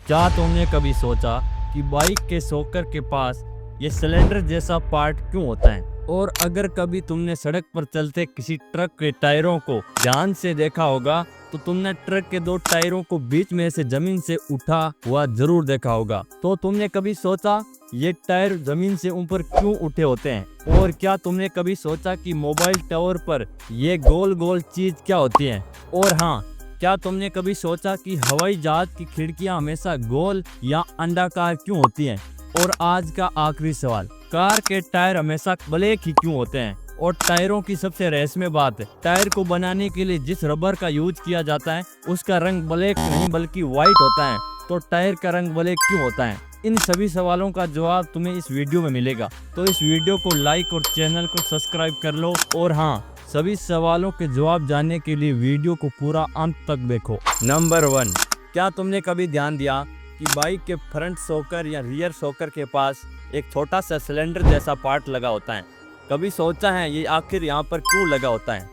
क्या तुमने कभी सोचा कि बाइक के शॉकर के पास ये सिलेंडर जैसा पार्ट क्यों होता है? और अगर कभी तुमने सड़क पर चलते किसी ट्रक के टायरों को ध्यान से देखा होगा तो तुमने ट्रक के दो टायरों को बीच में से जमीन से उठा हुआ जरूर देखा होगा। तो तुमने कभी सोचा ये टायर जमीन से ऊपर क्यों उठे होते हैं? और क्या तुमने कभी सोचा कि मोबाइल टावर पर ये गोल गोल चीज क्या होती है? और हाँ, क्या तुमने कभी सोचा कि हवाई जहाज की खिड़कियां हमेशा गोल या अंडाकार क्यों होती हैं? और आज का आखिरी सवाल, कार के टायर हमेशा ब्लैक ही क्यों होते हैं? और टायरों की सबसे रहस्यमय बात, टायर को बनाने के लिए जिस रबर का यूज किया जाता है उसका रंग ब्लैक नहीं बल्कि व्हाइट होता है। तो टायर का रंग ब्लैक क्यों होता है? इन सभी सवालों का जवाब तुम्हें इस वीडियो में मिलेगा। तो इस वीडियो को लाइक और चैनल को सब्सक्राइब कर लो। और हाँ, सभी सवालों के जवाब जानने के लिए वीडियो को पूरा अंत तक देखो। नंबर 1, क्या तुमने कभी ध्यान दिया कि बाइक के फ्रंट शॉकर या रियर शॉकर के पास एक छोटा सा सिलेंडर जैसा पार्ट लगा होता है? कभी सोचा है ये आखिर यहाँ पर क्यों लगा होता है?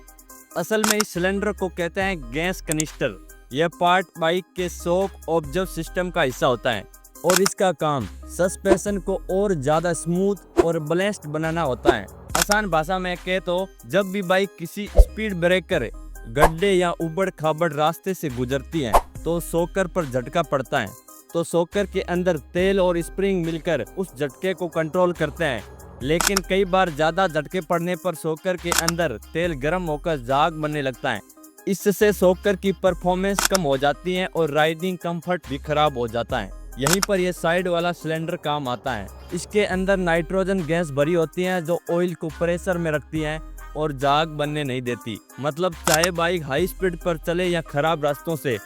असल में इस सिलेंडर को कहते हैं गैस कनिस्टर। यह पार्ट बाइक के शॉक ऑब्जर्व सिस्टम का हिस्सा होता है और इसका काम सस्पेंशन को और ज़्यादा स्मूथ और बैलेंस्ड बनाना होता है। आसान भाषा में कहे तो जब भी बाइक किसी स्पीड ब्रेकर, गड्ढे या उबड़ खाबड़ रास्ते से गुजरती है तो शॉकर पर झटका पड़ता है। तो शॉकर के अंदर तेल और स्प्रिंग मिलकर उस झटके को कंट्रोल करते हैं। लेकिन कई बार ज़्यादा झटके पड़ने पर शॉकर के अंदर तेल गर्म होकर झाग बनने लगता है। इससे शॉकर की परफॉर्मेंस कम हो जाती है और राइडिंग कंफर्ट भी खराब हो जाता है। यहीं पर यह साइड वाला सिलेंडर काम आता है। इसके अंदर नाइट्रोजन गैस भरी होती है जो ऑयल को प्रेशर में रखती है और झाग बनने नहीं देती। मतलब चाहे बाइक हाई स्पीड पर चले या खराब रास्तों से,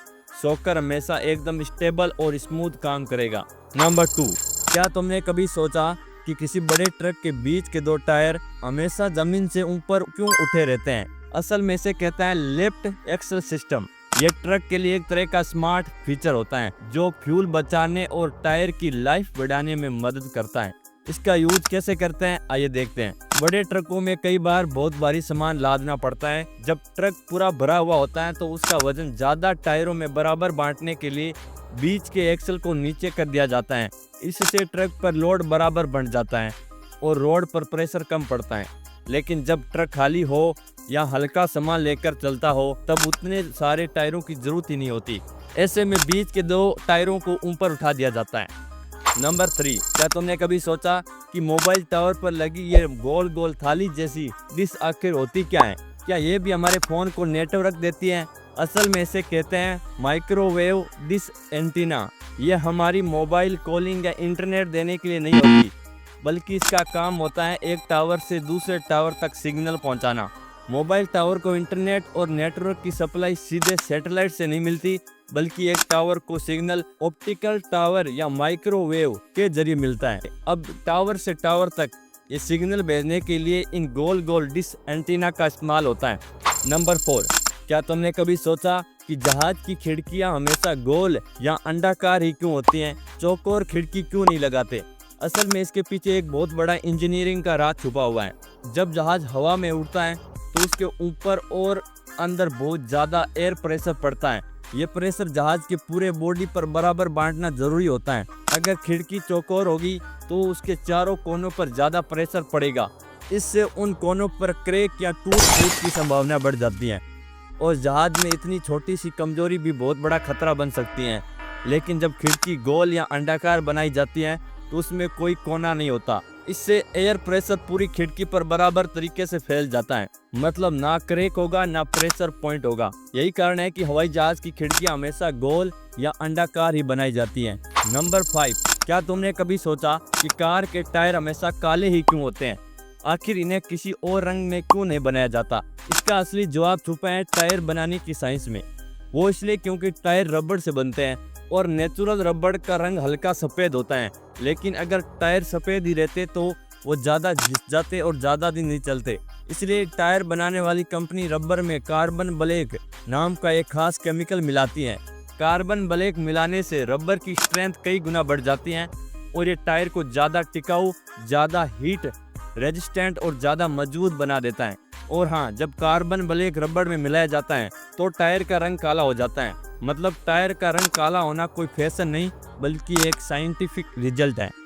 शॉकर हमेशा एकदम स्टेबल और स्मूथ काम करेगा। नंबर 2, क्या तुमने कभी सोचा कि किसी बड़े ट्रक के बीच के दो टायर हमेशा जमीन से ऊपर क्यों उठे रहते हैं? असल में इसे कहते हैं लिफ्ट एक्सल सिस्टम। यह ट्रक के लिए एक तरह का स्मार्ट फीचर होता है जो फ्यूल बचाने और टायर की लाइफ बढ़ाने में मदद करता है। इसका यूज कैसे करते हैं आइए देखते हैं। बड़े ट्रकों में कई बार बहुत भारी सामान लादना पड़ता है। जब ट्रक पूरा भरा हुआ होता है तो उसका वजन ज्यादा टायरों में बराबर बांटने के लिए बीच के एक्सल को नीचे कर दिया जाता है। इससे ट्रक पर लोड बराबर बढ़ जाता है और रोड पर प्रेशर कम पड़ता है। लेकिन जब ट्रक खाली हो या हल्का सामान लेकर चलता हो तब उतने सारे टायरों की जरूरत ही नहीं होती। ऐसे में बीच के दो टायरों को ऊपर उठा दिया जाता है। नंबर 3, क्या तुमने कभी सोचा कि मोबाइल टावर पर लगी ये गोल गोल थाली जैसी डिश आखिर होती क्या है? क्या ये भी हमारे फोन को नेटवर्क देती है? असल में इसे कहते हैं माइक्रोवेव डिश एंटीना। ये हमारी मोबाइल कॉलिंग या इंटरनेट देने के लिए नहीं होती, बल्कि इसका काम होता है एक टावर से दूसरे टावर तक सिग्नल पहुंचाना। मोबाइल टावर को इंटरनेट और नेटवर्क की सप्लाई सीधे सैटेलाइट से नहीं मिलती, बल्कि एक टावर को सिग्नल ऑप्टिकल टावर या माइक्रोवेव के जरिए मिलता है। अब टावर से टावर तक ये सिग्नल भेजने के लिए इन गोल गोल डिश एंटीना का इस्तेमाल होता है। नंबर 4, क्या तुमने कभी सोचा कि जहाज की खिड़कियां हमेशा गोल या अंडाकार ही क्यों होती हैं? चौकोर खिड़की क्यों नहीं लगाते? असल में इसके पीछे एक बहुत बड़ा इंजीनियरिंग का राज छुपा हुआ है। जब जहाज हवा में उड़ता है तो उसके ऊपर और अंदर बहुत ज़्यादा एयर प्रेशर पड़ता है। ये प्रेशर जहाज के पूरे बॉडी पर बराबर बांटना जरूरी होता है। अगर खिड़की चौकोर होगी तो उसके चारों कोनों पर ज़्यादा प्रेशर पड़ेगा। इससे उन कोनों पर क्रैक या टूट फूट की संभावना बढ़ जाती है और जहाज में इतनी छोटी सी कमजोरी भी बहुत बड़ा खतरा बन सकती है। लेकिन जब खिड़की गोल या अंडाकार बनाई जाती है तो उसमें कोई कोना नहीं होता। इससे एयर प्रेशर पूरी खिड़की पर बराबर तरीके से फैल जाता है। मतलब ना क्रैक होगा ना प्रेशर पॉइंट होगा। यही कारण है कि हवाई जहाज की खिड़कियां हमेशा गोल या अंडाकार ही बनाई जाती हैं। नंबर 5, क्या तुमने कभी सोचा कि कार के टायर हमेशा काले ही क्यों होते हैं? आखिर इन्हें किसी और रंग में क्यों नहीं बनाया जाता? इसका असली जवाब छुपा है टायर बनाने की साइंस में। वो इसलिए क्योंकि टायर रबड़ से बनते हैं और नेचुरल रबड़ का रंग हल्का सफ़ेद होता है। लेकिन अगर टायर सफ़ेद ही रहते तो वो ज़्यादा घिस जाते और ज़्यादा दिन नहीं चलते। इसलिए टायर बनाने वाली कंपनी रबर में कार्बन ब्लैक नाम का एक खास केमिकल मिलाती है। कार्बन ब्लैक मिलाने से रबर की स्ट्रेंथ कई गुना बढ़ जाती है और ये टायर को ज़्यादा टिकाऊ, ज़्यादा हीट रेजिस्टेंट और ज़्यादा मजबूत बना देता है। और हाँ, जब कार्बन ब्लैक रबड़ में मिलाया जाता है तो टायर का रंग काला हो जाता है। मतलब टायर का रंग काला होना कोई फैशन नहीं, बल्कि एक साइंटिफिक रिजल्ट है।